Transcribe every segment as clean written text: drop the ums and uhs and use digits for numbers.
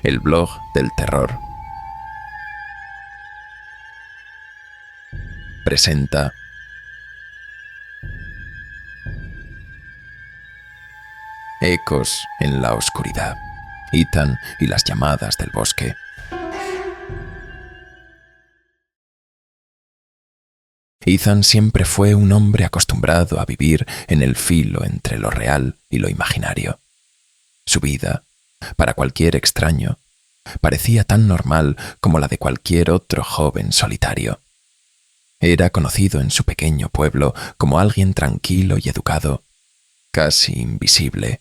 el blog del terror, presenta Ecos en la oscuridad, Ethan y las llamadas del bosque. Ethan siempre fue un hombre acostumbrado a vivir en el filo entre lo real y lo imaginario. Su vida, para cualquier extraño, parecía tan normal como la de cualquier otro joven solitario. Era conocido en su pequeño pueblo como alguien tranquilo y educado, casi invisible,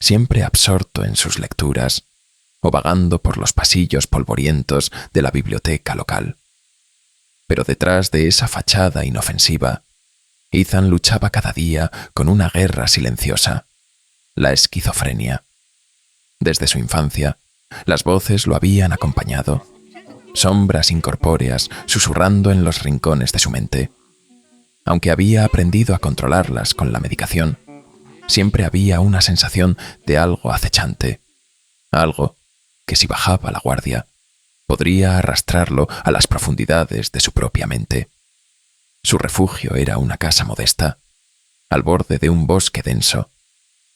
siempre absorto en sus lecturas o vagando por los pasillos polvorientos de la biblioteca local. Pero detrás de esa fachada inofensiva, Ethan luchaba cada día con una guerra silenciosa, la esquizofrenia. Desde su infancia, las voces lo habían acompañado, sombras incorpóreas susurrando en los rincones de su mente. Aunque había aprendido a controlarlas con la medicación, siempre había una sensación de algo acechante, algo que si bajaba la guardia, podría arrastrarlo a las profundidades de su propia mente. Su refugio era una casa modesta, al borde de un bosque denso,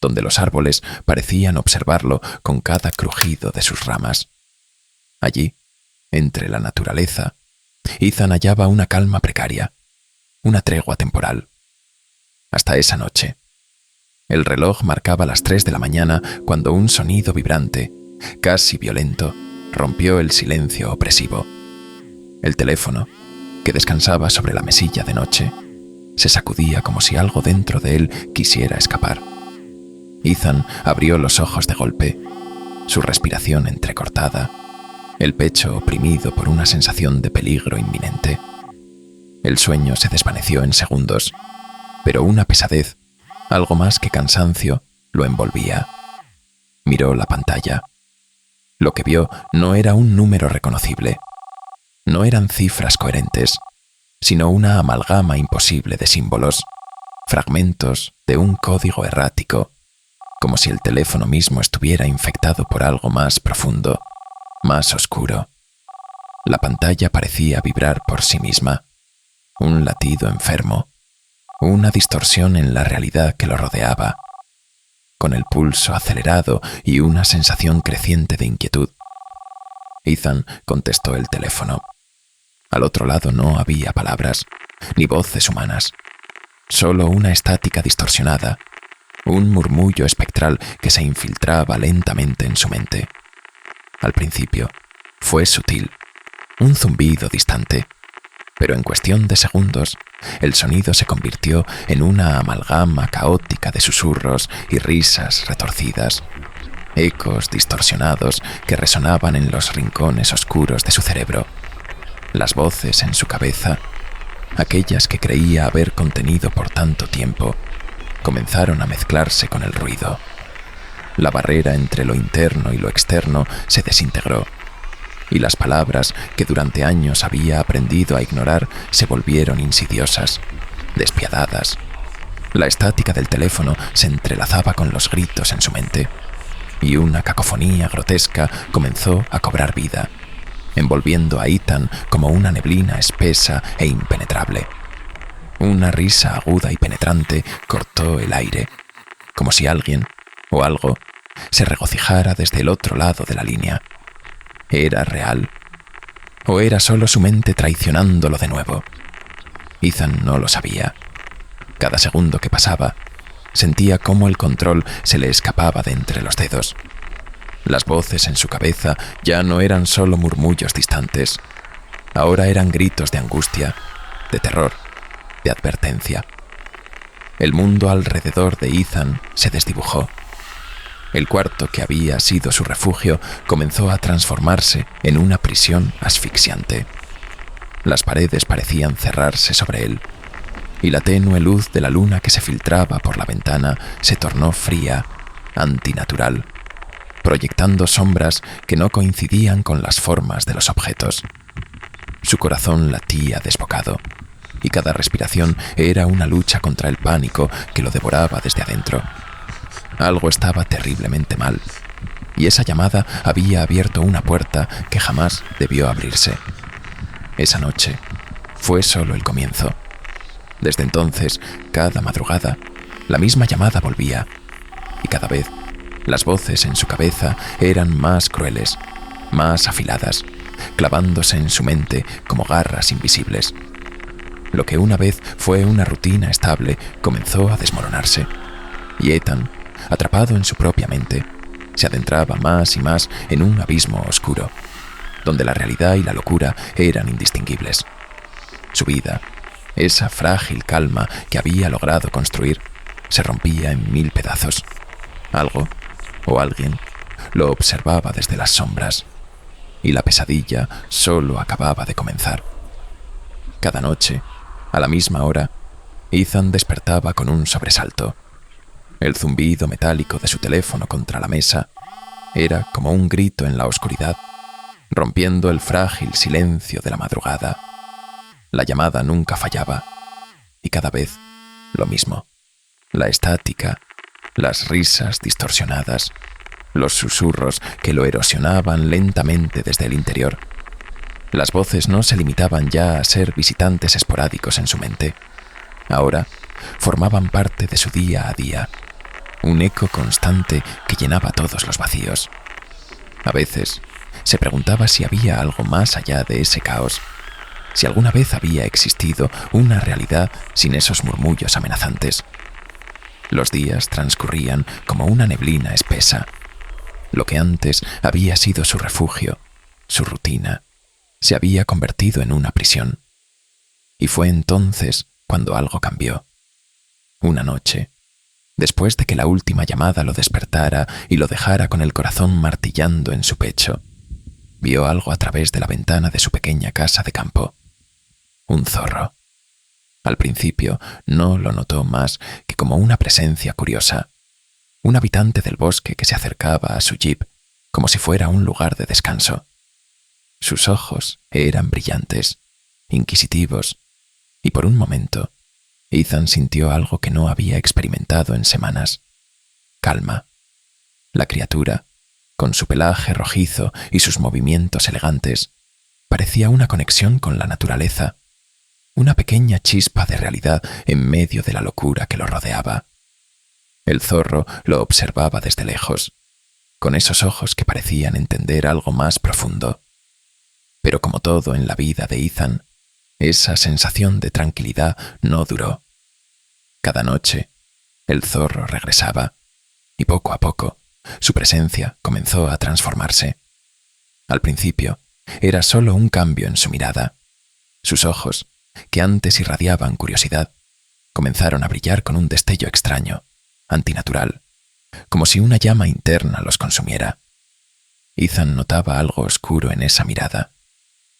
donde los árboles parecían observarlo con cada crujido de sus ramas. Allí, entre la naturaleza, Ethan hallaba una calma precaria, una tregua temporal. Hasta esa noche. El reloj marcaba las 3 de la mañana cuando un sonido vibrante, casi violento, rompió el silencio opresivo. El teléfono, que descansaba sobre la mesilla de noche, se sacudía como si algo dentro de él quisiera escapar. Ethan abrió los ojos de golpe, su respiración entrecortada, el pecho oprimido por una sensación de peligro inminente. El sueño se desvaneció en segundos, pero una pesadez, algo más que cansancio, lo envolvía. Miró la pantalla. Lo que vio no era un número reconocible. No eran cifras coherentes, sino una amalgama imposible de símbolos, fragmentos de un código errático, como si el teléfono mismo estuviera infectado por algo más profundo, más oscuro. La pantalla parecía vibrar por sí misma, un latido enfermo, una distorsión en la realidad que lo rodeaba. Con el pulso acelerado y una sensación creciente de inquietud, Ethan contestó el teléfono. Al otro lado no había palabras, ni voces humanas, solo una estática distorsionada, un murmullo espectral que se infiltraba lentamente en su mente. Al principio, fue sutil, un zumbido distante, pero en cuestión de segundos, el sonido se convirtió en una amalgama caótica de susurros y risas retorcidas, ecos distorsionados que resonaban en los rincones oscuros de su cerebro. Las voces en su cabeza, aquellas que creía haber contenido por tanto tiempo, comenzaron a mezclarse con el ruido. La barrera entre lo interno y lo externo se desintegró, y las palabras que durante años había aprendido a ignorar se volvieron insidiosas, despiadadas. La estática del teléfono se entrelazaba con los gritos en su mente, y una cacofonía grotesca comenzó a cobrar vida, envolviendo a Ethan como una neblina espesa e impenetrable. Una risa aguda y penetrante cortó el aire, como si alguien, o algo, se regocijara desde el otro lado de la línea. ¿Era real? ¿O era solo su mente traicionándolo de nuevo? Ethan no lo sabía. Cada segundo que pasaba, sentía cómo el control se le escapaba de entre los dedos. Las voces en su cabeza ya no eran solo murmullos distantes. Ahora eran gritos de angustia, de terror, de advertencia. El mundo alrededor de Ethan se desdibujó. El cuarto que había sido su refugio comenzó a transformarse en una prisión asfixiante. Las paredes parecían cerrarse sobre él, y la tenue luz de la luna que se filtraba por la ventana se tornó fría, antinatural, proyectando sombras que no coincidían con las formas de los objetos. Su corazón latía desbocado, y cada respiración era una lucha contra el pánico que lo devoraba desde adentro. Algo estaba terriblemente mal. y esa llamada había abierto una puerta que jamás debió abrirse. Esa noche fue solo el comienzo. Desde entonces, cada madrugada, la misma llamada volvía, y cada vez las voces en su cabeza eran más crueles, más afiladas, clavándose en su mente como garras invisibles. Lo que una vez fue una rutina estable comenzó a desmoronarse, y Ethan, atrapado en su propia mente, se adentraba más y más en un abismo oscuro, donde la realidad y la locura eran indistinguibles. Su vida, esa frágil calma que había logrado construir, se rompía en 1000 pedazos. Algo, o alguien, lo observaba desde las sombras, y la pesadilla solo acababa de comenzar. Cada noche, a la misma hora, Ethan despertaba con un sobresalto. El zumbido metálico de su teléfono contra la mesa era como un grito en la oscuridad, rompiendo el frágil silencio de la madrugada. La llamada nunca fallaba, y cada vez lo mismo. La estática, las risas distorsionadas, los susurros que lo erosionaban lentamente desde el interior. Las voces no se limitaban ya a ser visitantes esporádicos en su mente. Ahora formaban parte de su día a día, un eco constante que llenaba todos los vacíos. A veces se preguntaba si había algo más allá de ese caos, si alguna vez había existido una realidad sin esos murmullos amenazantes. Los días transcurrían como una neblina espesa. Lo que antes había sido su refugio, su rutina, se había convertido en una prisión. Y fue entonces cuando algo cambió. Una noche, después de que la última llamada lo despertara y lo dejara con el corazón martillando en su pecho, vio algo a través de la ventana de su pequeña casa de campo. Un zorro. Al principio no lo notó más que como una presencia curiosa, un habitante del bosque que se acercaba a su jeep como si fuera un lugar de descanso. Sus ojos eran brillantes, inquisitivos, y por un momento Ethan sintió algo que no había experimentado en semanas: calma. La criatura, con su pelaje rojizo y sus movimientos elegantes, parecía una conexión con la naturaleza, una pequeña chispa de realidad en medio de la locura que lo rodeaba. El zorro lo observaba desde lejos, con esos ojos que parecían entender algo más profundo. Pero como todo en la vida de Ethan, esa sensación de tranquilidad no duró. Cada noche, el zorro regresaba, y poco a poco, su presencia comenzó a transformarse. Al principio, era solo un cambio en su mirada. Sus ojos, que antes irradiaban curiosidad, comenzaron a brillar con un destello extraño, antinatural, como si una llama interna los consumiera. Ethan notaba algo oscuro en esa mirada,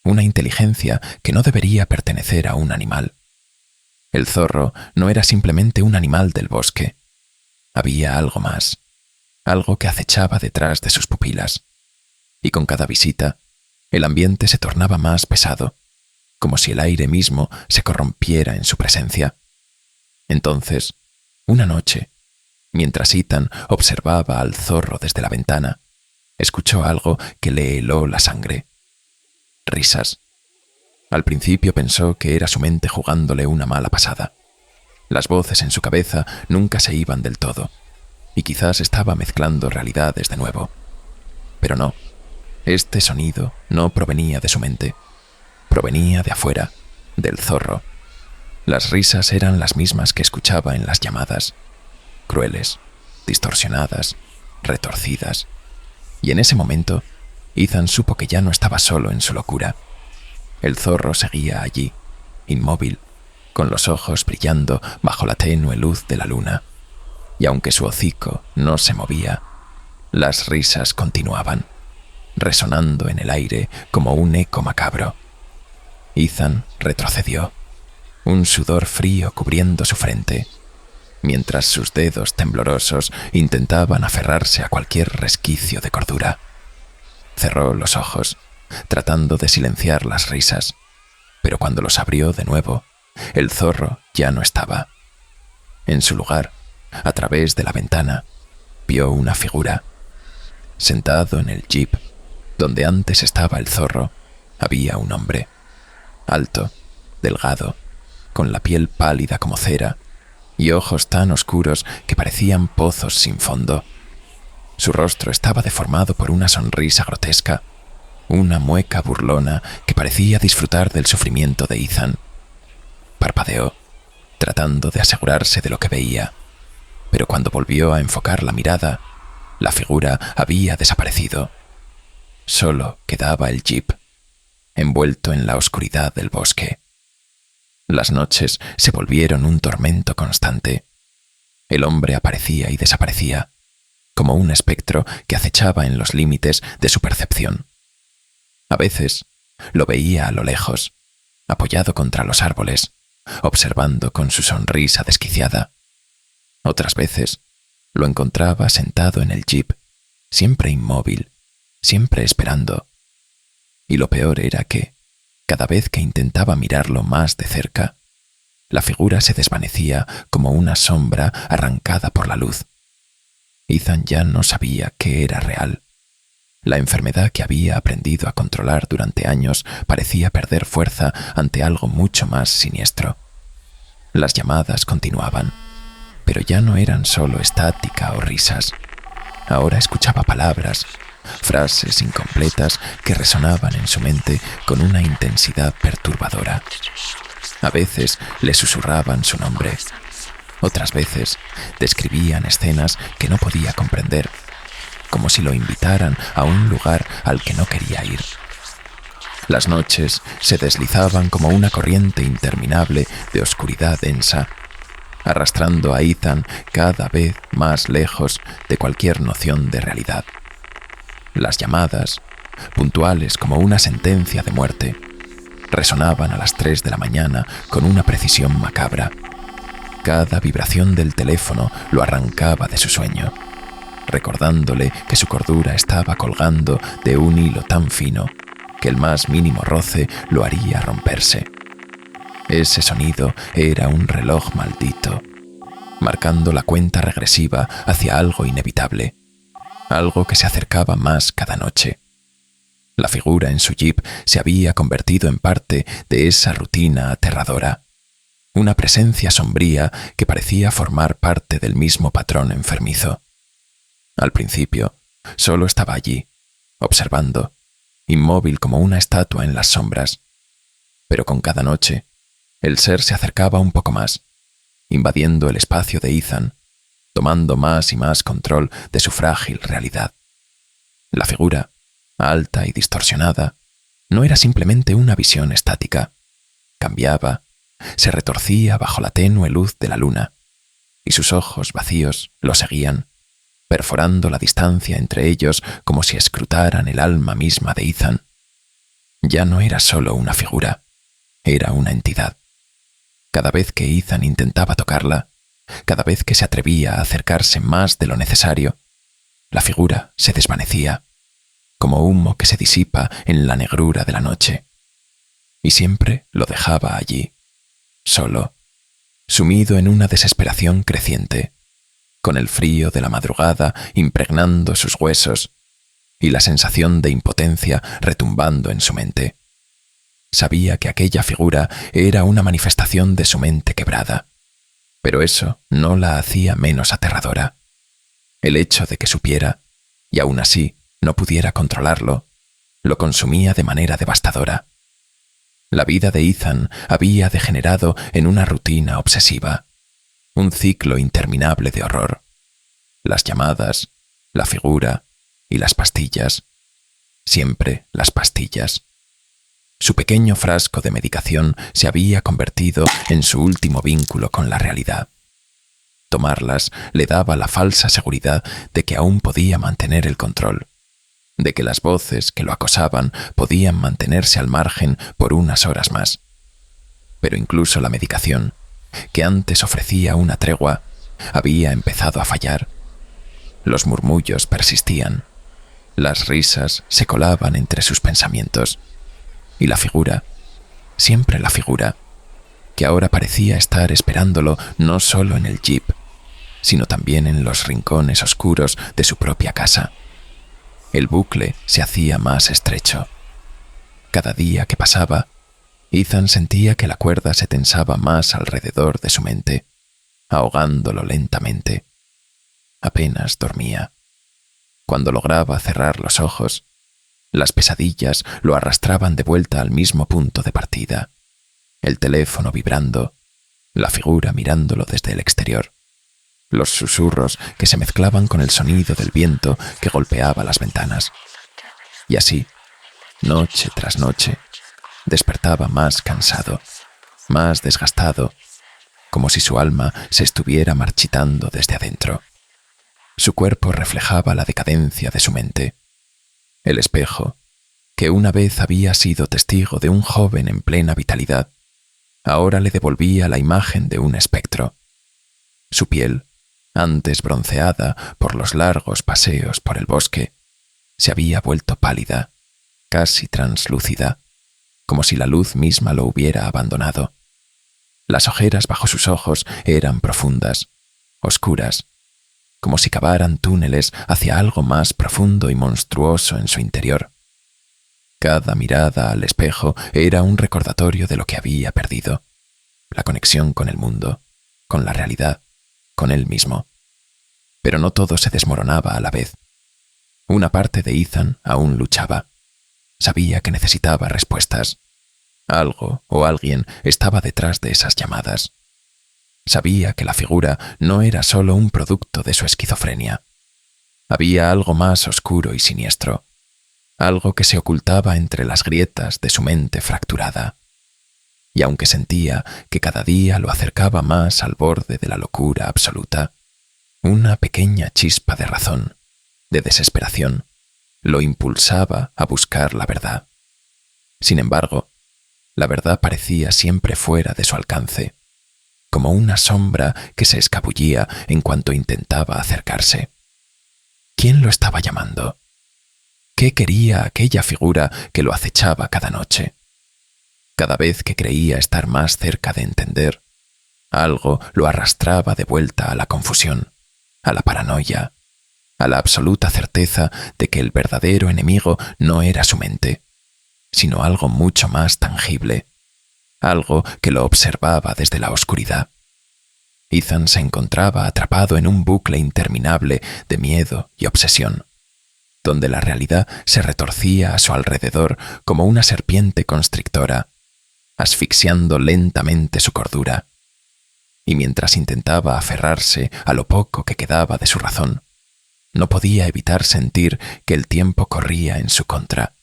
una inteligencia que no debería pertenecer a un animal. El zorro no era simplemente un animal del bosque. Había algo más, algo que acechaba detrás de sus pupilas. Y con cada visita, el ambiente se tornaba más pesado, como si el aire mismo se corrompiera en su presencia. Entonces, una noche, mientras Ethan observaba al zorro desde la ventana, escuchó algo que le heló la sangre. Risas. Al principio pensó que era su mente jugándole una mala pasada. Las voces en su cabeza nunca se iban del todo, y quizás estaba mezclando realidades de nuevo. Pero no, este sonido no provenía de su mente. Provenía de afuera, del zorro. Las risas eran las mismas que escuchaba en las llamadas, crueles, distorsionadas, retorcidas. Y en ese momento, Ethan supo que ya no estaba solo en su locura. El zorro seguía allí, inmóvil, con los ojos brillando bajo la tenue luz de la luna. Y aunque su hocico no se movía, las risas continuaban, resonando en el aire como un eco macabro. Ethan retrocedió, un sudor frío cubriendo su frente, mientras sus dedos temblorosos intentaban aferrarse a cualquier resquicio de cordura. Cerró los ojos, tratando de silenciar las risas, pero cuando los abrió de nuevo, el zorro ya no estaba. En su lugar, a través de la ventana, vio una figura. Sentado en el jeep, donde antes estaba el zorro, había un hombre, alto, delgado, con la piel pálida como cera y ojos tan oscuros que parecían pozos sin fondo. Su rostro estaba deformado por una sonrisa grotesca, una mueca burlona que parecía disfrutar del sufrimiento de Ethan. Parpadeó, tratando de asegurarse de lo que veía, pero cuando volvió a enfocar la mirada, la figura había desaparecido. Solo quedaba el jeep, envuelto en la oscuridad del bosque. Las noches se volvieron un tormento constante. El hombre aparecía y desaparecía, como un espectro que acechaba en los límites de su percepción. A veces lo veía a lo lejos, apoyado contra los árboles, observando con su sonrisa desquiciada. Otras veces lo encontraba sentado en el jeep, siempre inmóvil, siempre esperando. Y lo peor era que, cada vez que intentaba mirarlo más de cerca, la figura se desvanecía como una sombra arrancada por la luz. Ethan ya no sabía qué era real. La enfermedad que había aprendido a controlar durante años parecía perder fuerza ante algo mucho más siniestro. Las llamadas continuaban, pero ya no eran solo estática o risas. Ahora escuchaba palabras, frases incompletas que resonaban en su mente con una intensidad perturbadora. A veces le susurraban su nombre. Otras veces describían escenas que no podía comprender, como si lo invitaran a un lugar al que no quería ir. Las noches se deslizaban como una corriente interminable de oscuridad densa, arrastrando a Ethan cada vez más lejos de cualquier noción de realidad. Las llamadas, puntuales como una sentencia de muerte, resonaban a las 3 de la mañana con una precisión macabra. Cada vibración del teléfono lo arrancaba de su sueño, recordándole que su cordura estaba colgando de un hilo tan fino que el más mínimo roce lo haría romperse. Ese sonido era un reloj maldito, marcando la cuenta regresiva hacia algo inevitable, algo que se acercaba más cada noche. La figura en su jeep se había convertido en parte de esa rutina aterradora, una presencia sombría que parecía formar parte del mismo patrón enfermizo. Al principio, solo estaba allí, observando, inmóvil como una estatua en las sombras. Pero con cada noche, el ser se acercaba un poco más, invadiendo el espacio de Ethan, tomando más y más control de su frágil realidad. La figura, alta y distorsionada, no era simplemente una visión estática. Cambiaba, se retorcía bajo la tenue luz de la luna, y sus ojos vacíos lo seguían, perforando la distancia entre ellos como si escrutaran el alma misma de Ethan. Ya no era solo una figura, era una entidad. Cada vez que Ethan intentaba tocarla, cada vez que se atrevía a acercarse más de lo necesario, la figura se desvanecía, como humo que se disipa en la negrura de la noche. Y siempre lo dejaba allí, solo, sumido en una desesperación creciente, con el frío de la madrugada impregnando sus huesos y la sensación de impotencia retumbando en su mente. Sabía que aquella figura era una manifestación de su mente quebrada, pero eso no la hacía menos aterradora. El hecho de que supiera, y aún así no pudiera controlarlo, lo consumía de manera devastadora. La vida de Ethan había degenerado en una rutina obsesiva, un ciclo interminable de horror. Las llamadas, la figura y las pastillas. Siempre las pastillas. Su pequeño frasco de medicación se había convertido en su último vínculo con la realidad. Tomarlas le daba la falsa seguridad de que aún podía mantener el control, de que las voces que lo acosaban podían mantenerse al margen por unas horas más. Pero incluso la medicación, que antes ofrecía una tregua, había empezado a fallar. Los murmullos persistían, las risas se colaban entre sus pensamientos, y la figura, siempre la figura, que ahora parecía estar esperándolo no solo en el jeep, sino también en los rincones oscuros de su propia casa. El bucle se hacía más estrecho. Cada día que pasaba, Ethan sentía que la cuerda se tensaba más alrededor de su mente, ahogándolo lentamente. Apenas dormía. Cuando lograba cerrar los ojos, las pesadillas lo arrastraban de vuelta al mismo punto de partida. El teléfono vibrando, la figura mirándolo desde el exterior, los susurros que se mezclaban con el sonido del viento que golpeaba las ventanas. Y así, noche tras noche, despertaba más cansado, más desgastado, como si su alma se estuviera marchitando desde adentro. Su cuerpo reflejaba la decadencia de su mente. El espejo, que una vez había sido testigo de un joven en plena vitalidad, ahora le devolvía la imagen de un espectro. Su piel, antes bronceada por los largos paseos por el bosque, se había vuelto pálida, casi translúcida, como si la luz misma lo hubiera abandonado. Las ojeras bajo sus ojos eran profundas, oscuras, como si cavaran túneles hacia algo más profundo y monstruoso en su interior. Cada mirada al espejo era un recordatorio de lo que había perdido, la conexión con el mundo, con la realidad, con él mismo. Pero no todo se desmoronaba a la vez. Una parte de Ethan aún luchaba. Sabía que necesitaba respuestas. Algo o alguien estaba detrás de esas llamadas. Sabía que la figura no era solo un producto de su esquizofrenia. Había algo más oscuro y siniestro, algo que se ocultaba entre las grietas de su mente fracturada. Y aunque sentía que cada día lo acercaba más al borde de la locura absoluta, una pequeña chispa de razón, de desesperación, lo impulsaba a buscar la verdad. Sin embargo, la verdad parecía siempre fuera de su alcance, como una sombra que se escabullía en cuanto intentaba acercarse. ¿Quién lo estaba llamando? ¿Qué quería aquella figura que lo acechaba cada noche? Cada vez que creía estar más cerca de entender, algo lo arrastraba de vuelta a la confusión, a la paranoia, a la absoluta certeza de que el verdadero enemigo no era su mente, sino algo mucho más tangible, algo que lo observaba desde la oscuridad. Ethan se encontraba atrapado en un bucle interminable de miedo y obsesión, donde la realidad se retorcía a su alrededor como una serpiente constrictora, asfixiando lentamente su cordura. Y mientras intentaba aferrarse a lo poco que quedaba de su razón, no podía evitar sentir que el tiempo corría en su contra,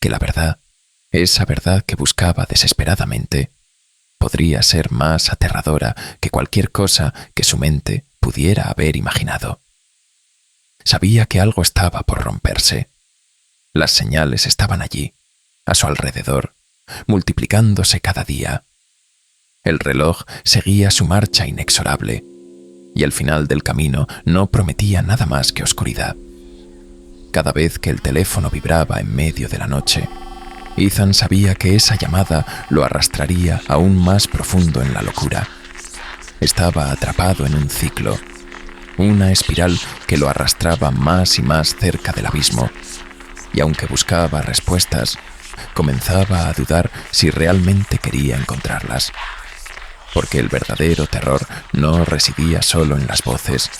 que la verdad, esa verdad que buscaba desesperadamente, podría ser más aterradora que cualquier cosa que su mente pudiera haber imaginado. Sabía que algo estaba por romperse. Las señales estaban allí, a su alrededor, multiplicándose cada día. El reloj seguía su marcha inexorable, y el final del camino no prometía nada más que oscuridad. Cada vez que el teléfono vibraba en medio de la noche, Ethan sabía que esa llamada lo arrastraría aún más profundo en la locura. Estaba atrapado en un ciclo, una espiral que lo arrastraba más y más cerca del abismo, y aunque buscaba respuestas, comenzaba a dudar si realmente quería encontrarlas. Porque el verdadero terror no residía solo en las voces,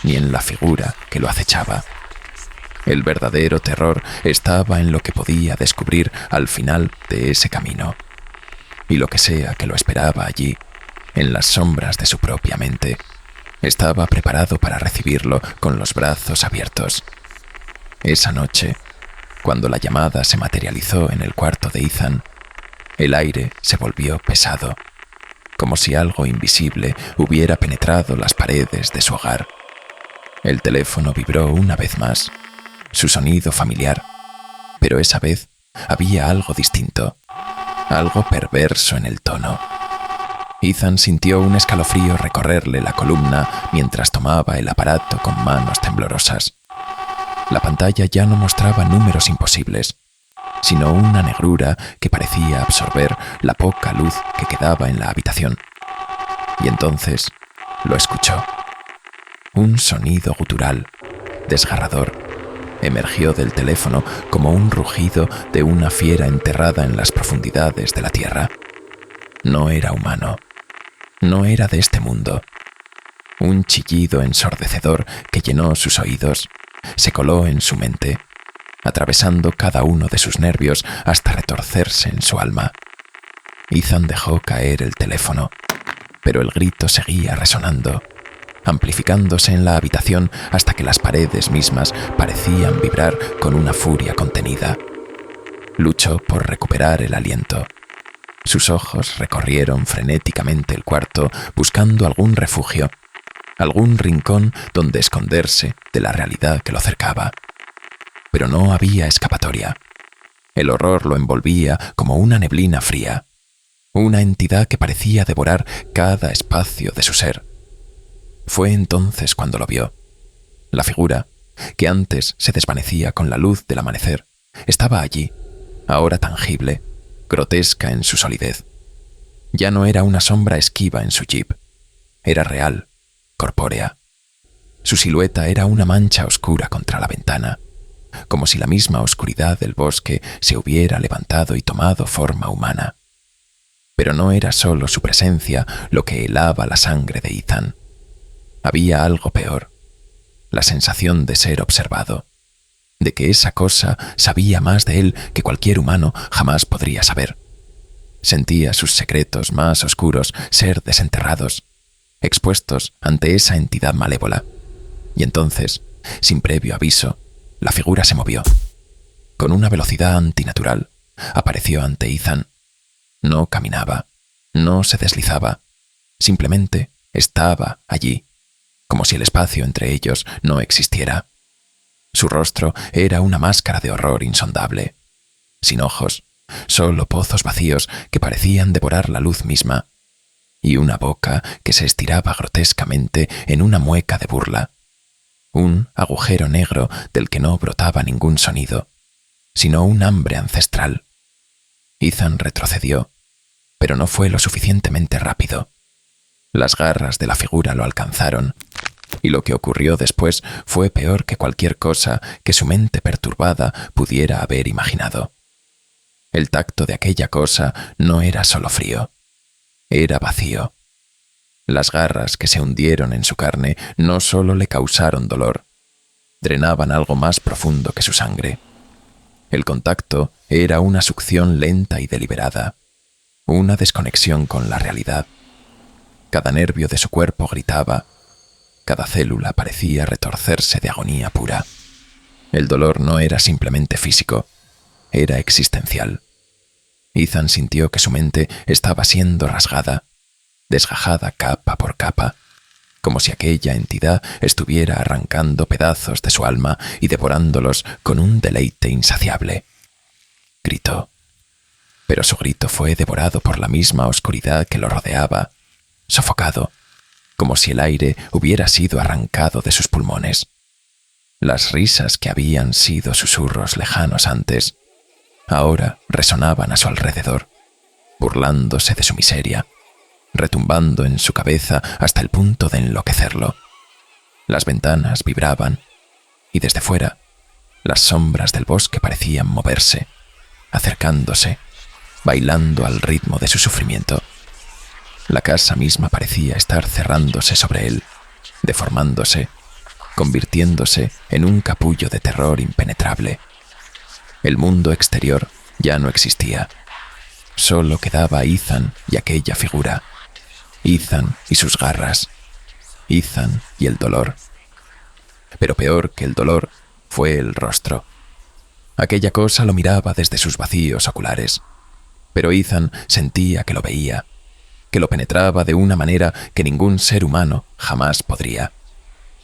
ni en la figura que lo acechaba. El verdadero terror estaba en lo que podía descubrir al final de ese camino, y lo que sea que lo esperaba allí, en las sombras de su propia mente, estaba preparado para recibirlo con los brazos abiertos. Esa noche, cuando la llamada se materializó en el cuarto de Ethan, el aire se volvió pesado, como si algo invisible hubiera penetrado las paredes de su hogar. El teléfono vibró una vez más, su sonido familiar, pero esa vez había algo distinto, algo perverso en el tono. Ethan sintió un escalofrío recorrerle la columna mientras tomaba el aparato con manos temblorosas. La pantalla ya no mostraba números imposibles, sino una negrura que parecía absorber la poca luz que quedaba en la habitación. Y entonces lo escuchó. Un sonido gutural, desgarrador, emergió del teléfono como un rugido de una fiera enterrada en las profundidades de la tierra. No era humano. No era de este mundo. Un chillido ensordecedor que llenó sus oídos, se coló en su mente, atravesando cada uno de sus nervios hasta retorcerse en su alma. Ethan dejó caer el teléfono, pero el grito seguía resonando, amplificándose en la habitación hasta que las paredes mismas parecían vibrar con una furia contenida. Luchó por recuperar el aliento. Sus ojos recorrieron frenéticamente el cuarto buscando algún refugio, algún rincón donde esconderse de la realidad que lo cercaba. Pero no había escapatoria. El horror lo envolvía como una neblina fría, una entidad que parecía devorar cada espacio de su ser. Fue entonces cuando lo vio. La figura, que antes se desvanecía con la luz del amanecer, estaba allí, ahora tangible, grotesca en su solidez. Ya no era una sombra esquiva en su jeep. Era real, corpórea. Su silueta era una mancha oscura contra la ventana, como si la misma oscuridad del bosque se hubiera levantado y tomado forma humana. Pero no era solo su presencia lo que helaba la sangre de Ethan. Había algo peor, la sensación de ser observado, de que esa cosa sabía más de él que cualquier humano jamás podría saber. Sentía sus secretos más oscuros ser desenterrados, expuestos ante esa entidad malévola. Y entonces, sin previo aviso, la figura se movió. Con una velocidad antinatural, apareció ante Ethan. No caminaba, no se deslizaba, simplemente estaba allí, como si el espacio entre ellos no existiera. Su rostro era una máscara de horror insondable, sin ojos, solo pozos vacíos que parecían devorar la luz misma, y una boca que se estiraba grotescamente en una mueca de burla. Un agujero negro del que no brotaba ningún sonido, sino un hambre ancestral. Ethan retrocedió, pero no fue lo suficientemente rápido. Las garras de la figura lo alcanzaron, y lo que ocurrió después fue peor que cualquier cosa que su mente perturbada pudiera haber imaginado. El tacto de aquella cosa no era solo frío, era vacío. Las garras que se hundieron en su carne no solo le causaron dolor, drenaban algo más profundo que su sangre. El contacto era una succión lenta y deliberada, una desconexión con la realidad. Cada nervio de su cuerpo gritaba, cada célula parecía retorcerse de agonía pura. El dolor no era simplemente físico, era existencial. Ethan sintió que su mente estaba siendo rasgada, desgajada capa por capa, como si aquella entidad estuviera arrancando pedazos de su alma y devorándolos con un deleite insaciable. Gritó. Pero su grito fue devorado por la misma oscuridad que lo rodeaba, sofocado, como si el aire hubiera sido arrancado de sus pulmones. Las risas que habían sido susurros lejanos antes, ahora resonaban a su alrededor, burlándose de su miseria, retumbando en su cabeza hasta el punto de enloquecerlo. Las ventanas vibraban, y desde fuera, las sombras del bosque parecían moverse, acercándose, bailando al ritmo de su sufrimiento. La casa misma parecía estar cerrándose sobre él, deformándose, convirtiéndose en un capullo de terror impenetrable. El mundo exterior ya no existía. Solo quedaba Ethan y aquella figura. Ethan y sus garras. Ethan y el dolor. Pero peor que el dolor fue el rostro. Aquella cosa lo miraba desde sus vacíos oculares, pero Ethan sentía que lo veía, que lo penetraba de una manera que ningún ser humano jamás podría.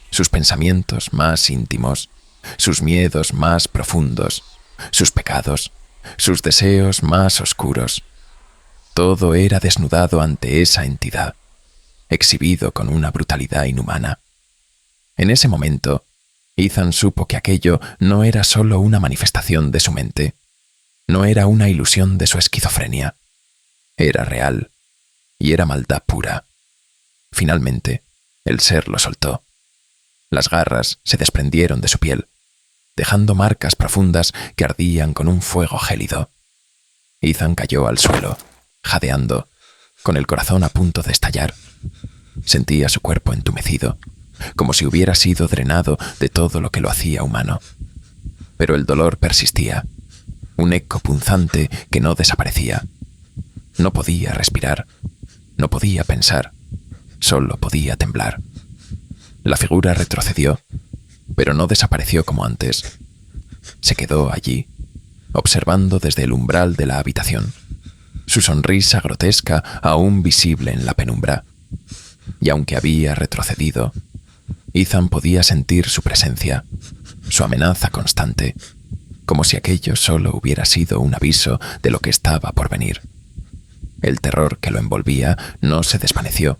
Sus pensamientos más íntimos, sus miedos más profundos, sus pecados, sus deseos más oscuros. Todo era desnudado ante esa entidad, exhibido con una brutalidad inhumana. En ese momento, Ethan supo que aquello no era solo una manifestación de su mente, no era una ilusión de su esquizofrenia. Era real, y era maldad pura. Finalmente, el ser lo soltó. Las garras se desprendieron de su piel. dejando marcas profundas que ardían con un fuego gélido. Ethan cayó al suelo, jadeando, con el corazón a punto de estallar. Sentía su cuerpo entumecido, como si hubiera sido drenado de todo lo que lo hacía humano. Pero el dolor persistía, un eco punzante que no desaparecía. No podía respirar, no podía pensar, solo podía temblar. La figura retrocedió, pero no desapareció como antes. Se quedó allí, observando desde el umbral de la habitación, su sonrisa grotesca aún visible en la penumbra. Y aunque había retrocedido, Ethan podía sentir su presencia, su amenaza constante, como si aquello solo hubiera sido un aviso de lo que estaba por venir. El terror que lo envolvía no se desvaneció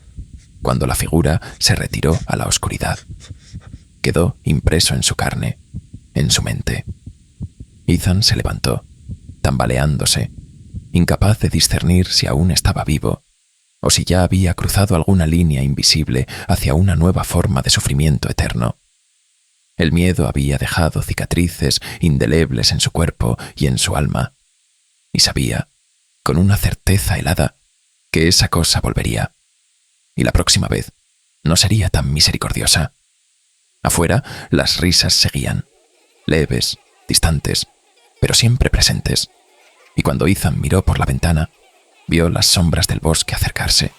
cuando la figura se retiró a la oscuridad. Quedó impreso en su carne, en su mente. Ethan se levantó, tambaleándose, incapaz de discernir si aún estaba vivo o si ya había cruzado alguna línea invisible hacia una nueva forma de sufrimiento eterno. El miedo había dejado cicatrices indelebles en su cuerpo y en su alma, y sabía, con una certeza helada, que esa cosa volvería, y la próxima vez no sería tan misericordiosa. Afuera, las risas seguían, leves, distantes, pero siempre presentes, y cuando Ethan miró por la ventana, vio las sombras del bosque acercarse,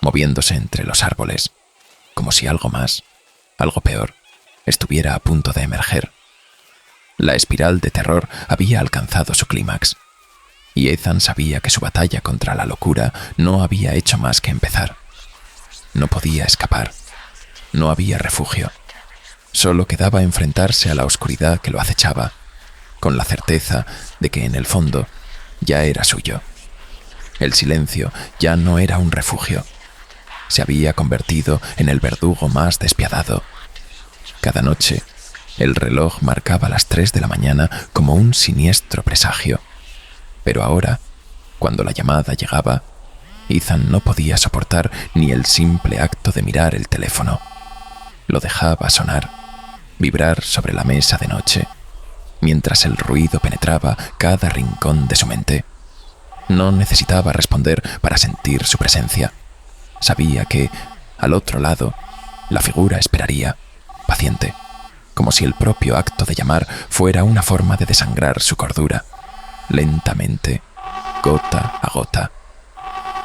moviéndose entre los árboles, como si algo más, algo peor, estuviera a punto de emerger. La espiral de terror había alcanzado su clímax, y Ethan sabía que su batalla contra la locura no había hecho más que empezar. No podía escapar, no había refugio. Solo quedaba enfrentarse a la oscuridad que lo acechaba, con la certeza de que en el fondo ya era suyo. El silencio ya no era un refugio. Se había convertido en el verdugo más despiadado. Cada noche, el reloj marcaba las 3 de la mañana como un siniestro presagio. Pero ahora, cuando la llamada llegaba, Ethan no podía soportar ni el simple acto de mirar el teléfono. Lo dejaba sonar, vibrar sobre la mesa de noche, mientras el ruido penetraba cada rincón de su mente. No necesitaba responder para sentir su presencia. Sabía que, al otro lado, la figura esperaría, paciente, como si el propio acto de llamar fuera una forma de desangrar su cordura, lentamente, gota a gota.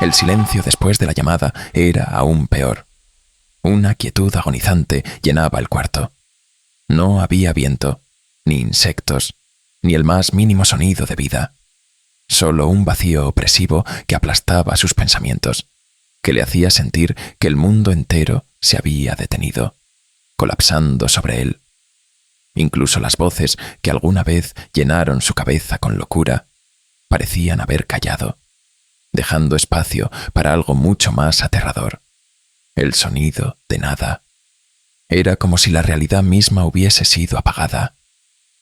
El silencio después de la llamada era aún peor. Una quietud agonizante llenaba el cuarto. No había viento, ni insectos, ni el más mínimo sonido de vida. Solo un vacío opresivo que aplastaba sus pensamientos, que le hacía sentir que el mundo entero se había detenido, colapsando sobre él. Incluso las voces que alguna vez llenaron su cabeza con locura parecían haber callado, dejando espacio para algo mucho más aterrador: el sonido de nada. Era como si la realidad misma hubiese sido apagada,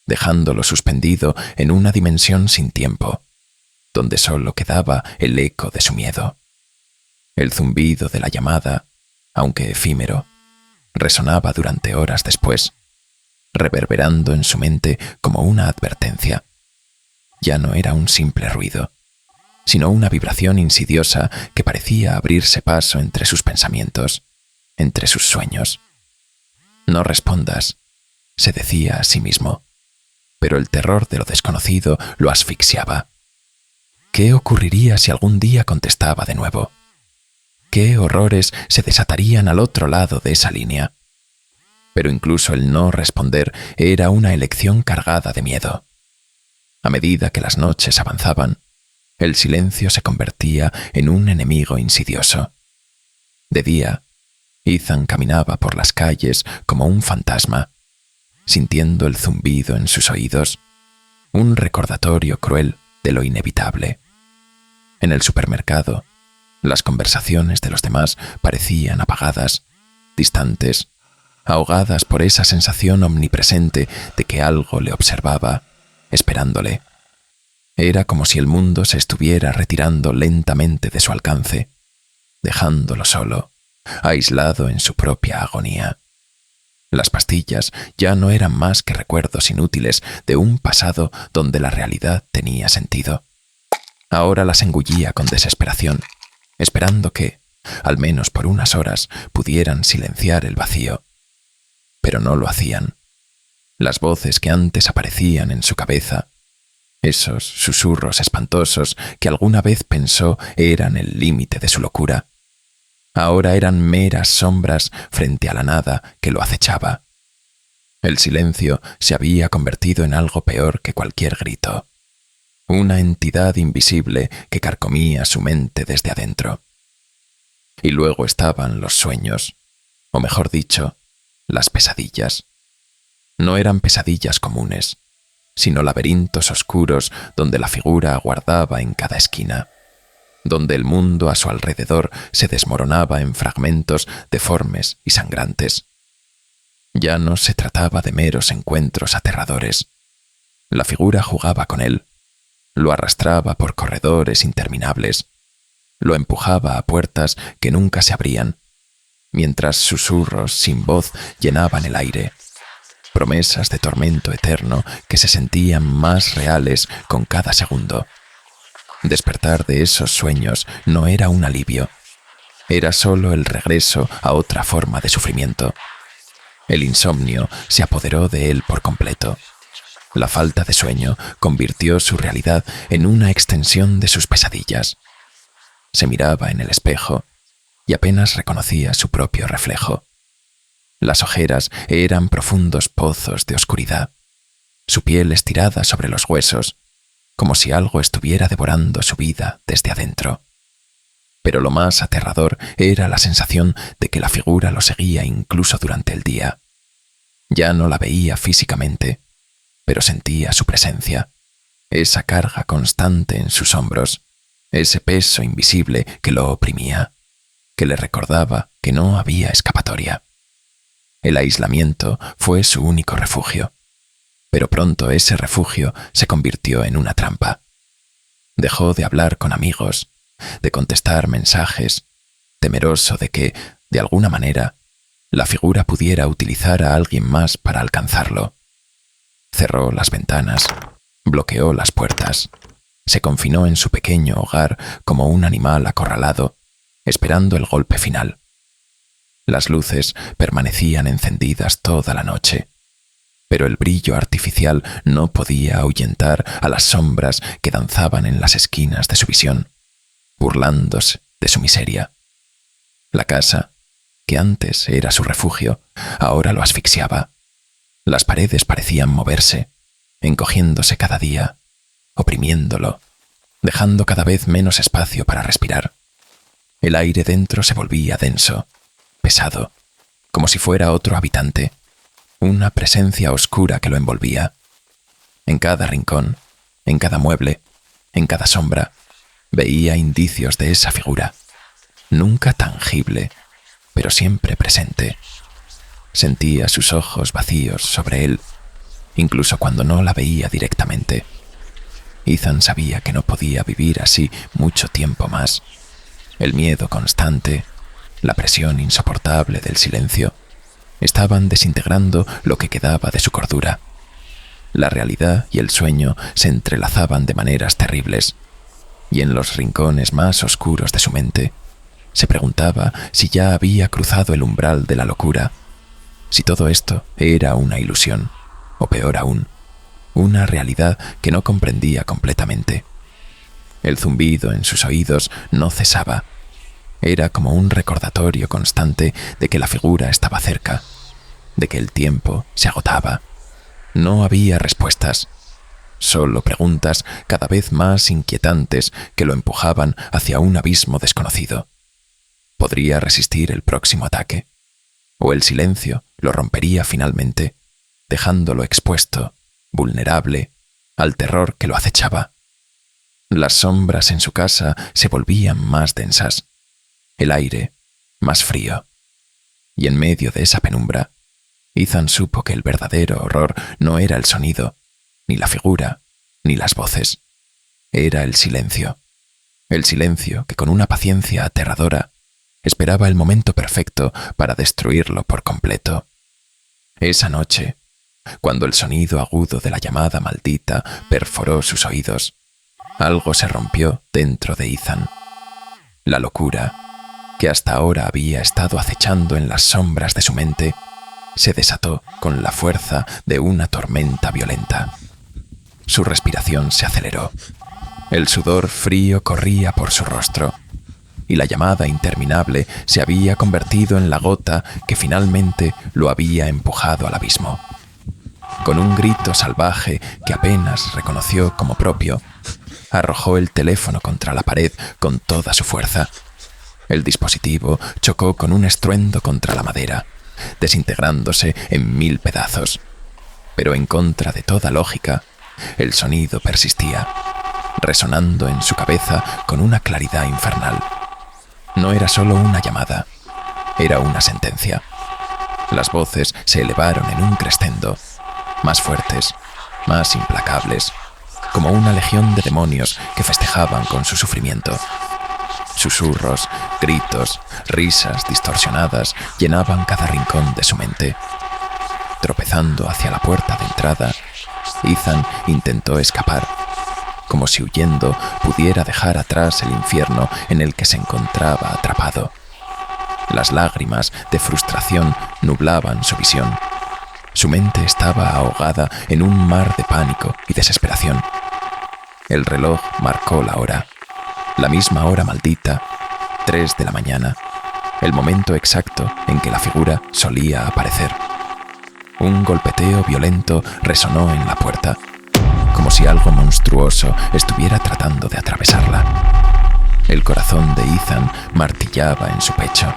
dejándolo suspendido en una dimensión sin tiempo, donde solo quedaba el eco de su miedo. El zumbido de la llamada, aunque efímero, resonaba durante horas después, reverberando en su mente como una advertencia. Ya no era un simple ruido, sino una vibración insidiosa que parecía abrirse paso entre sus pensamientos, entre sus sueños. «No respondas», se decía a sí mismo, pero el terror de lo desconocido lo asfixiaba. ¿Qué ocurriría si algún día contestaba de nuevo? ¿Qué horrores se desatarían al otro lado de esa línea? Pero incluso el no responder era una elección cargada de miedo. A medida que las noches avanzaban, el silencio se convertía en un enemigo insidioso. De día, Ethan caminaba por las calles como un fantasma, sintiendo el zumbido en sus oídos, un recordatorio cruel de lo inevitable. En el supermercado, las conversaciones de los demás parecían apagadas, distantes, ahogadas por esa sensación omnipresente de que algo le observaba, esperándole. Era como si el mundo se estuviera retirando lentamente de su alcance, dejándolo solo, aislado en su propia agonía. Las pastillas ya no eran más que recuerdos inútiles de un pasado donde la realidad tenía sentido. Ahora las engullía con desesperación, esperando que, al menos por unas horas, pudieran silenciar el vacío. Pero no lo hacían. Las voces que antes aparecían en su cabeza, esos susurros espantosos que alguna vez pensó eran el límite de su locura, ahora eran meras sombras frente a la nada que lo acechaba. El silencio se había convertido en algo peor que cualquier grito, una entidad invisible que carcomía su mente desde adentro. Y luego estaban los sueños, o mejor dicho, las pesadillas. No eran pesadillas comunes, sino laberintos oscuros donde la figura aguardaba en cada esquina, donde el mundo a su alrededor se desmoronaba en fragmentos deformes y sangrantes. Ya no se trataba de meros encuentros aterradores. La figura jugaba con él, lo arrastraba por corredores interminables, lo empujaba a puertas que nunca se abrían, mientras susurros sin voz llenaban el aire, promesas de tormento eterno que se sentían más reales con cada segundo. Despertar de esos sueños no era un alivio, era solo el regreso a otra forma de sufrimiento. El insomnio se apoderó de él por completo. La falta de sueño convirtió su realidad en una extensión de sus pesadillas. Se miraba en el espejo y apenas reconocía su propio reflejo. Las ojeras eran profundos pozos de oscuridad, su piel estirada sobre los huesos, como si algo estuviera devorando su vida desde adentro. Pero lo más aterrador era la sensación de que la figura lo seguía incluso durante el día. Ya no la veía físicamente, pero sentía su presencia, esa carga constante en sus hombros, ese peso invisible que lo oprimía, que le recordaba que no había escapatoria. El aislamiento fue su único refugio, pero pronto ese refugio se convirtió en una trampa. Dejó de hablar con amigos, de contestar mensajes, temeroso de que, de alguna manera, la figura pudiera utilizar a alguien más para alcanzarlo. Cerró las ventanas, bloqueó las puertas, se confinó en su pequeño hogar como un animal acorralado, esperando el golpe final. Las luces permanecían encendidas toda la noche, pero el brillo artificial no podía ahuyentar a las sombras que danzaban en las esquinas de su visión, burlándose de su miseria. La casa, que antes era su refugio, ahora lo asfixiaba. Las paredes parecían moverse, encogiéndose cada día, oprimiéndolo, dejando cada vez menos espacio para respirar. El aire dentro se volvía denso, pesado, como si fuera otro habitante, una presencia oscura que lo envolvía. En cada rincón, en cada mueble, en cada sombra, veía indicios de esa figura, nunca tangible, pero siempre presente. Sentía sus ojos vacíos sobre él, incluso cuando no la veía directamente. Ethan sabía que no podía vivir así mucho tiempo más. El miedo constante, la presión insoportable del silencio, estaban desintegrando lo que quedaba de su cordura. La realidad y el sueño se entrelazaban de maneras terribles, y en los rincones más oscuros de su mente, se preguntaba si ya había cruzado el umbral de la locura, si todo esto era una ilusión, o peor aún, una realidad que no comprendía completamente. El zumbido en sus oídos no cesaba. Era como un recordatorio constante de que la figura estaba cerca, de que el tiempo se agotaba. No había respuestas, solo preguntas cada vez más inquietantes que lo empujaban hacia un abismo desconocido. ¿Podría resistir el próximo ataque? ¿O el silencio lo rompería finalmente, dejándolo expuesto, vulnerable, al terror que lo acechaba? Las sombras en su casa se volvían más densas, el aire más frío. Y en medio de esa penumbra, Ethan supo que el verdadero horror no era el sonido, ni la figura, ni las voces. Era el silencio que con una paciencia aterradora esperaba el momento perfecto para destruirlo por completo. Esa noche, cuando el sonido agudo de la llamada maldita perforó sus oídos, algo se rompió dentro de Ethan. La locura, que hasta ahora había estado acechando en las sombras de su mente, se desató con la fuerza de una tormenta violenta. Su respiración se aceleró. El sudor frío corría por su rostro, y la llamada interminable se había convertido en la gota que finalmente lo había empujado al abismo. Con un grito salvaje que apenas reconoció como propio, arrojó el teléfono contra la pared con toda su fuerza. El dispositivo chocó con un estruendo contra la madera, desintegrándose en 1000 pedazos. Pero en contra de toda lógica, el sonido persistía, resonando en su cabeza con una claridad infernal. No era solo una llamada, era una sentencia. Las voces se elevaron en un crescendo, más fuertes, más implacables, como una legión de demonios que festejaban con su sufrimiento. Susurros, gritos, risas distorsionadas llenaban cada rincón de su mente. Tropezando hacia la puerta de entrada, Ethan intentó escapar, como si huyendo pudiera dejar atrás el infierno en el que se encontraba atrapado. Las lágrimas de frustración nublaban su visión. Su mente estaba ahogada en un mar de pánico y desesperación. El reloj marcó la hora, la misma hora maldita, 3 de la mañana, el momento exacto en que la figura solía aparecer. Un golpeteo violento resonó en la puerta, como si algo monstruoso estuviera tratando de atravesarla. El corazón de Ethan martillaba en su pecho.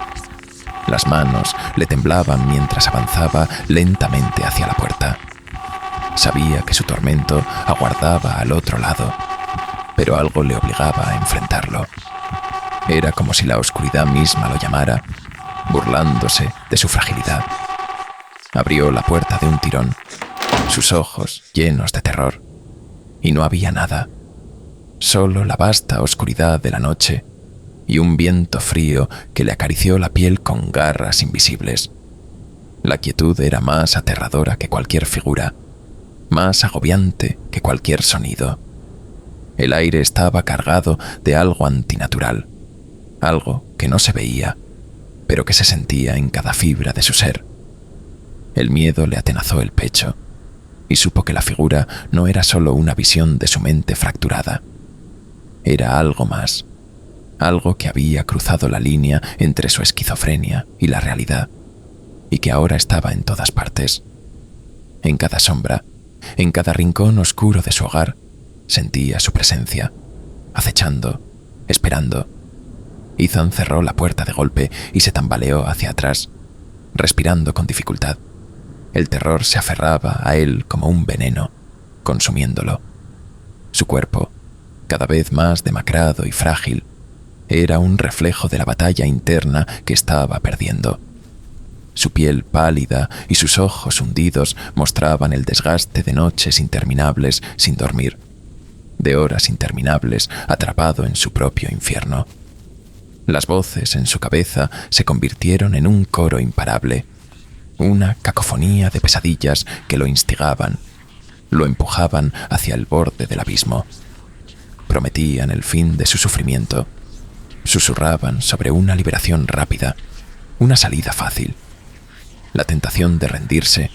Las manos le temblaban mientras avanzaba lentamente hacia la puerta. Sabía que su tormento aguardaba al otro lado, pero algo le obligaba a enfrentarlo. Era como si la oscuridad misma lo llamara, burlándose de su fragilidad. Abrió la puerta de un tirón, sus ojos llenos de terror, y no había nada, solo la vasta oscuridad de la noche y un viento frío que le acarició la piel con garras invisibles. La quietud era más aterradora que cualquier figura, más agobiante que cualquier sonido. El aire estaba cargado de algo antinatural, algo que no se veía, pero que se sentía en cada fibra de su ser. El miedo le atenazó el pecho, y supo que la figura no era solo una visión de su mente fracturada. Era algo más, algo que había cruzado la línea entre su esquizofrenia y la realidad, y que ahora estaba en todas partes. En cada sombra, en cada rincón oscuro de su hogar, sentía su presencia, acechando, esperando. Ethan cerró la puerta de golpe y se tambaleó hacia atrás, respirando con dificultad. El terror se aferraba a él como un veneno, consumiéndolo. Su cuerpo, cada vez más demacrado y frágil, era un reflejo de la batalla interna que estaba perdiendo. Su piel pálida y sus ojos hundidos mostraban el desgaste de noches interminables sin dormir, de horas interminables atrapado en su propio infierno. Las voces en su cabeza se convirtieron en un coro imparable, una cacofonía de pesadillas que lo instigaban, lo empujaban hacia el borde del abismo. Prometían el fin de su sufrimiento, susurraban sobre una liberación rápida, una salida fácil. La tentación de rendirse,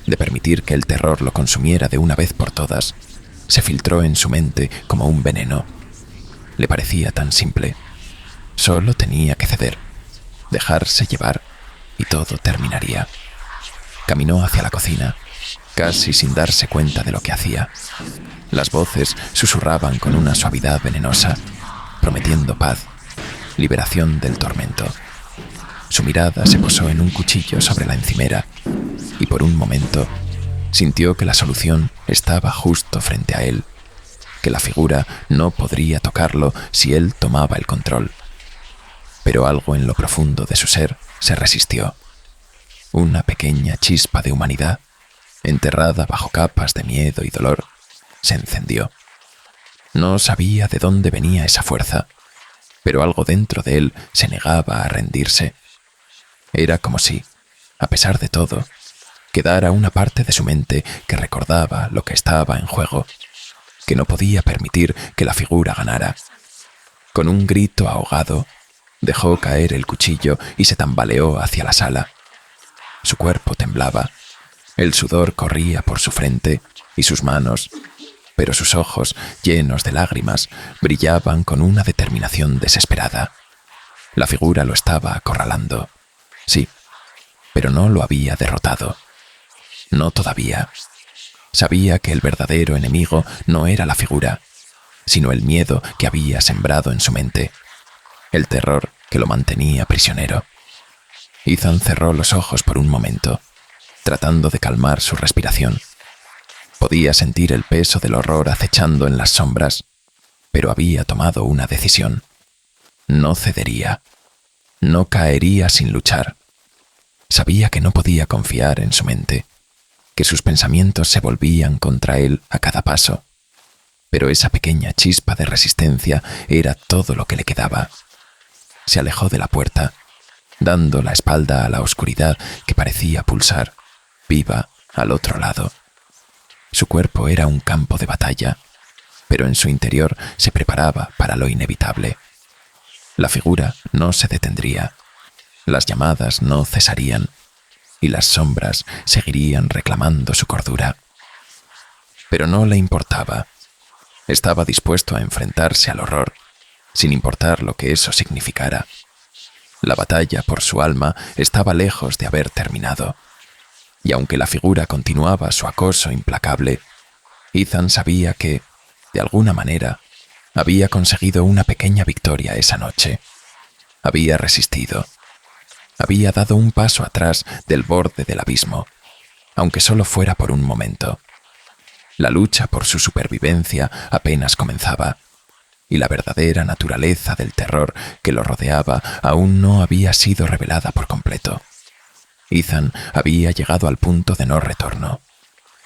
de permitir que el terror lo consumiera de una vez por todas, se filtró en su mente como un veneno. Le parecía tan simple. Solo tenía que ceder, dejarse llevar, y todo terminaría. Caminó hacia la cocina, casi sin darse cuenta de lo que hacía. Las voces susurraban con una suavidad venenosa, prometiendo paz, liberación del tormento. Su mirada se posó en un cuchillo sobre la encimera, y por un momento sintió que la solución estaba justo frente a él, que la figura no podría tocarlo si él tomaba el control. Pero algo en lo profundo de su ser se resistió. Una pequeña chispa de humanidad, enterrada bajo capas de miedo y dolor, se encendió. No sabía de dónde venía esa fuerza, pero algo dentro de él se negaba a rendirse. Era como si, a pesar de todo, quedara una parte de su mente que recordaba lo que estaba en juego, que no podía permitir que la figura ganara. Con un grito ahogado, dejó caer el cuchillo y se tambaleó hacia la sala. Su cuerpo temblaba, el sudor corría por su frente y sus manos, pero sus ojos, llenos de lágrimas, brillaban con una determinación desesperada. La figura lo estaba acorralando, sí, pero no lo había derrotado. No todavía. Sabía que el verdadero enemigo no era la figura, sino el miedo que había sembrado en su mente, el terror que lo mantenía prisionero. Ethan cerró los ojos por un momento, tratando de calmar su respiración. Podía sentir el peso del horror acechando en las sombras, pero había tomado una decisión. No cedería. No caería sin luchar. Sabía que no podía confiar en su mente, que sus pensamientos se volvían contra él a cada paso, pero esa pequeña chispa de resistencia era todo lo que le quedaba. Se alejó de la puerta, dando la espalda a la oscuridad que parecía pulsar, viva, al otro lado. Su cuerpo era un campo de batalla, pero en su interior se preparaba para lo inevitable. La figura no se detendría, las llamadas no cesarían, y las sombras seguirían reclamando su cordura. Pero no le importaba. Estaba dispuesto a enfrentarse al horror, sin importar lo que eso significara. La batalla por su alma estaba lejos de haber terminado, y aunque la figura continuaba su acoso implacable, Ethan sabía que, de alguna manera, había conseguido una pequeña victoria esa noche. Había resistido. Había dado un paso atrás del borde del abismo, aunque solo fuera por un momento. La lucha por su supervivencia apenas comenzaba, y la verdadera naturaleza del terror que lo rodeaba aún no había sido revelada por completo. Ethan había llegado al punto de no retorno.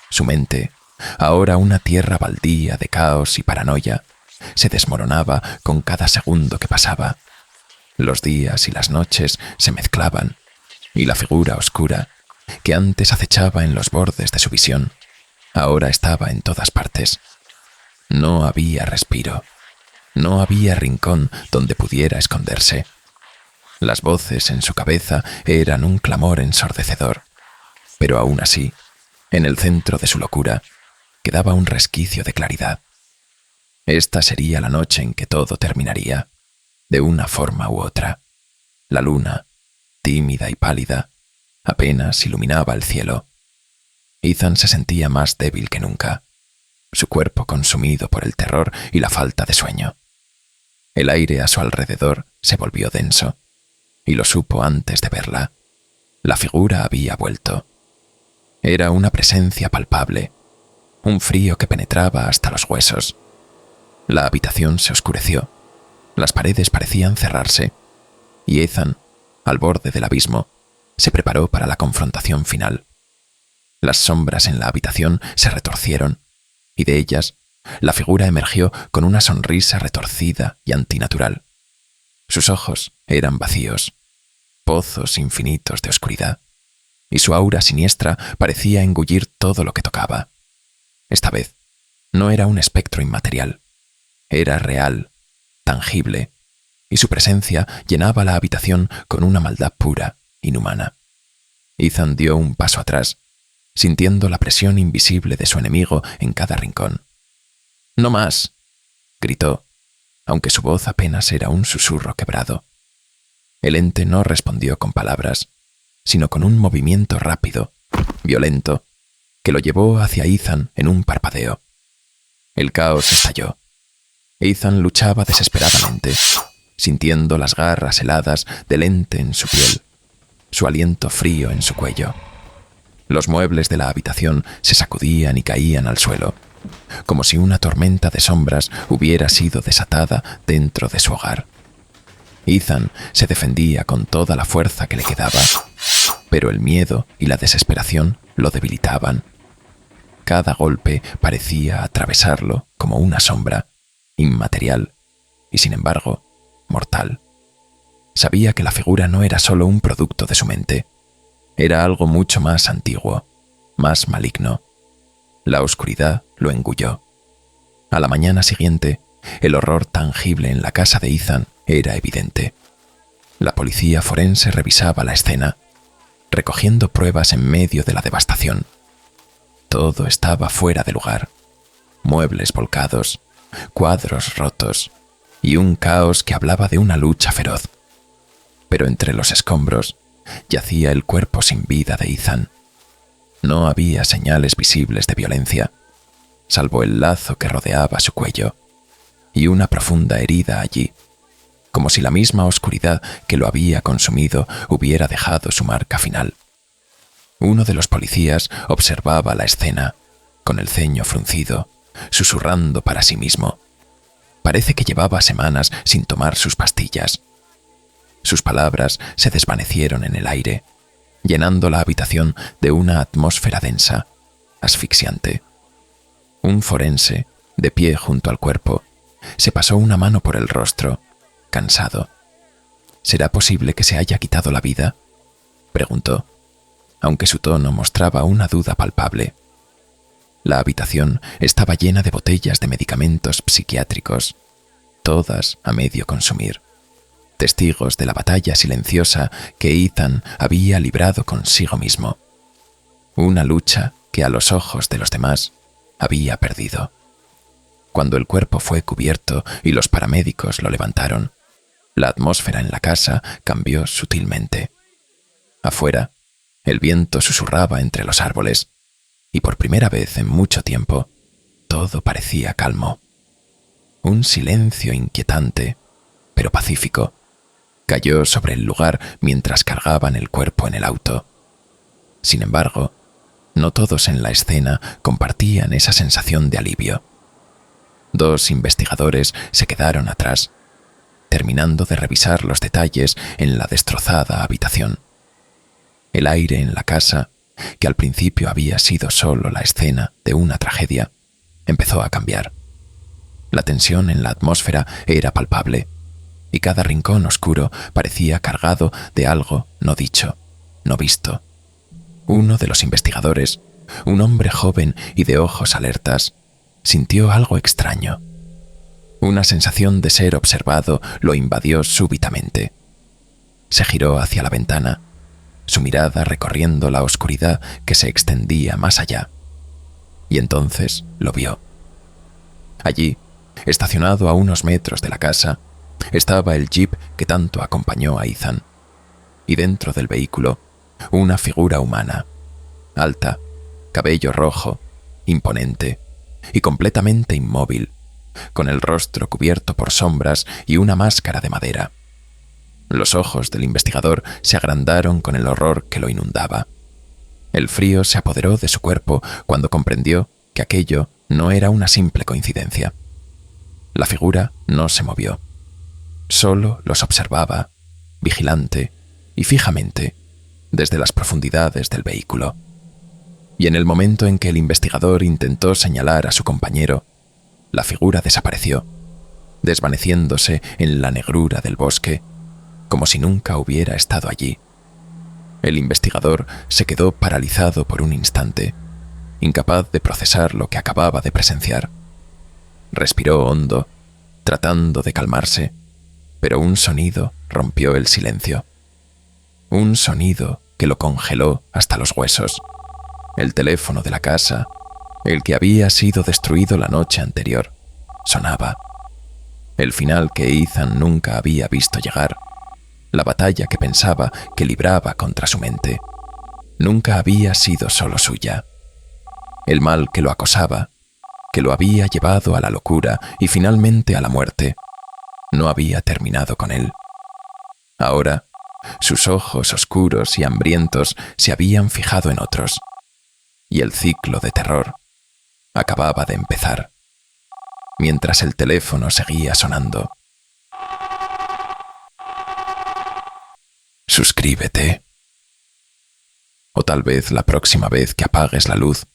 Su mente, ahora una tierra baldía de caos y paranoia, se desmoronaba con cada segundo que pasaba. Los días y las noches se mezclaban, y la figura oscura, que antes acechaba en los bordes de su visión, ahora estaba en todas partes. No había respiro, no había rincón donde pudiera esconderse. Las voces en su cabeza eran un clamor ensordecedor, pero aún así, en el centro de su locura, quedaba un resquicio de claridad. Esta sería la noche en que todo terminaría, de una forma u otra. La luna, tímida y pálida, apenas iluminaba el cielo. Ethan se sentía más débil que nunca, su cuerpo consumido por el terror y la falta de sueño. El aire a su alrededor se volvió denso, y lo supo antes de verla. La figura había vuelto. Era una presencia palpable, un frío que penetraba hasta los huesos. La habitación se oscureció, las paredes parecían cerrarse, y Ethan, al borde del abismo, se preparó para la confrontación final. Las sombras en la habitación se retorcieron, y de ellas, la figura emergió con una sonrisa retorcida y antinatural. Sus ojos eran vacíos, pozos infinitos de oscuridad, y su aura siniestra parecía engullir todo lo que tocaba. Esta vez, no era un espectro inmaterial, era real, tangible, y su presencia llenaba la habitación con una maldad pura, inhumana. Ethan dio un paso atrás, sintiendo la presión invisible de su enemigo en cada rincón. «¡No más!», gritó, aunque su voz apenas era un susurro quebrado. El ente no respondió con palabras, sino con un movimiento rápido, violento, que lo llevó hacia Ethan en un parpadeo. El caos estalló. Ethan luchaba desesperadamente, sintiendo las garras heladas del ente en su piel, su aliento frío en su cuello. Los muebles de la habitación se sacudían y caían al suelo, como si una tormenta de sombras hubiera sido desatada dentro de su hogar. Ethan se defendía con toda la fuerza que le quedaba, pero el miedo y la desesperación lo debilitaban. Cada golpe parecía atravesarlo como una sombra, inmaterial y, sin embargo, mortal. Sabía que la figura no era solo un producto de su mente, era algo mucho más antiguo, más maligno. La oscuridad lo engulló. A la mañana siguiente, el horror tangible en la casa de Ethan era evidente. La policía forense revisaba la escena, recogiendo pruebas en medio de la devastación. Todo estaba fuera de lugar. Muebles volcados, cuadros rotos y un caos que hablaba de una lucha feroz. Pero entre los escombros yacía el cuerpo sin vida de Ethan. No había señales visibles de violencia, salvo el lazo que rodeaba su cuello y una profunda herida allí, como si la misma oscuridad que lo había consumido hubiera dejado su marca final. Uno de los policías observaba la escena, con el ceño fruncido, susurrando para sí mismo. Parece que llevaba semanas sin tomar sus pastillas. Sus palabras se desvanecieron en el aire, llenando la habitación de una atmósfera densa, asfixiante. Un forense, de pie junto al cuerpo, se pasó una mano por el rostro, cansado. ¿Será posible que se haya quitado la vida?, preguntó, aunque su tono mostraba una duda palpable. La habitación estaba llena de botellas de medicamentos psiquiátricos, todas a medio consumir, testigos de la batalla silenciosa que Ethan había librado consigo mismo. Una lucha que a los ojos de los demás había perdido. Cuando el cuerpo fue cubierto y los paramédicos lo levantaron, la atmósfera en la casa cambió sutilmente. Afuera, el viento susurraba entre los árboles, y por primera vez en mucho tiempo, todo parecía calmo. Un silencio inquietante, pero pacífico, cayó sobre el lugar mientras cargaban el cuerpo en el auto. Sin embargo, no todos en la escena compartían esa sensación de alivio. 2 investigadores se quedaron atrás, terminando de revisar los detalles en la destrozada habitación. El aire en la casa, que al principio había sido solo la escena de una tragedia, empezó a cambiar. La tensión en la atmósfera era palpable, y cada rincón oscuro parecía cargado de algo no dicho, no visto. Uno de los investigadores, un hombre joven y de ojos alertas, sintió algo extraño. Una sensación de ser observado lo invadió súbitamente. Se giró hacia la ventana, su mirada recorriendo la oscuridad que se extendía más allá. Y entonces lo vio. Allí, estacionado a unos metros de la casa, estaba el jeep que tanto acompañó a Ethan. Y dentro del vehículo, una figura humana, alta, cabello rojo, imponente y completamente inmóvil, con el rostro cubierto por sombras y una máscara de madera. Los ojos del investigador se agrandaron con el horror que lo inundaba. El frío se apoderó de su cuerpo cuando comprendió que aquello no era una simple coincidencia. La figura no se movió. Solo los observaba, vigilante y fijamente, desde las profundidades del vehículo. Y en el momento en que el investigador intentó señalar a su compañero, la figura desapareció, desvaneciéndose en la negrura del bosque, como si nunca hubiera estado allí. El investigador se quedó paralizado por un instante, incapaz de procesar lo que acababa de presenciar. Respiró hondo, tratando de calmarse, pero un sonido rompió el silencio. Un sonido que lo congeló hasta los huesos. El teléfono de la casa, el que había sido destruido la noche anterior, sonaba. El final que Ethan nunca había visto llegar, la batalla que pensaba que libraba contra su mente, nunca había sido solo suya. El mal que lo acosaba, que lo había llevado a la locura y finalmente a la muerte, no había terminado con él. Ahora, sus ojos oscuros y hambrientos se habían fijado en otros, y el ciclo de terror acababa de empezar, mientras el teléfono seguía sonando. Suscríbete. O tal vez la próxima vez que apagues la luz,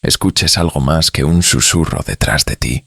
escuches algo más que un susurro detrás de ti.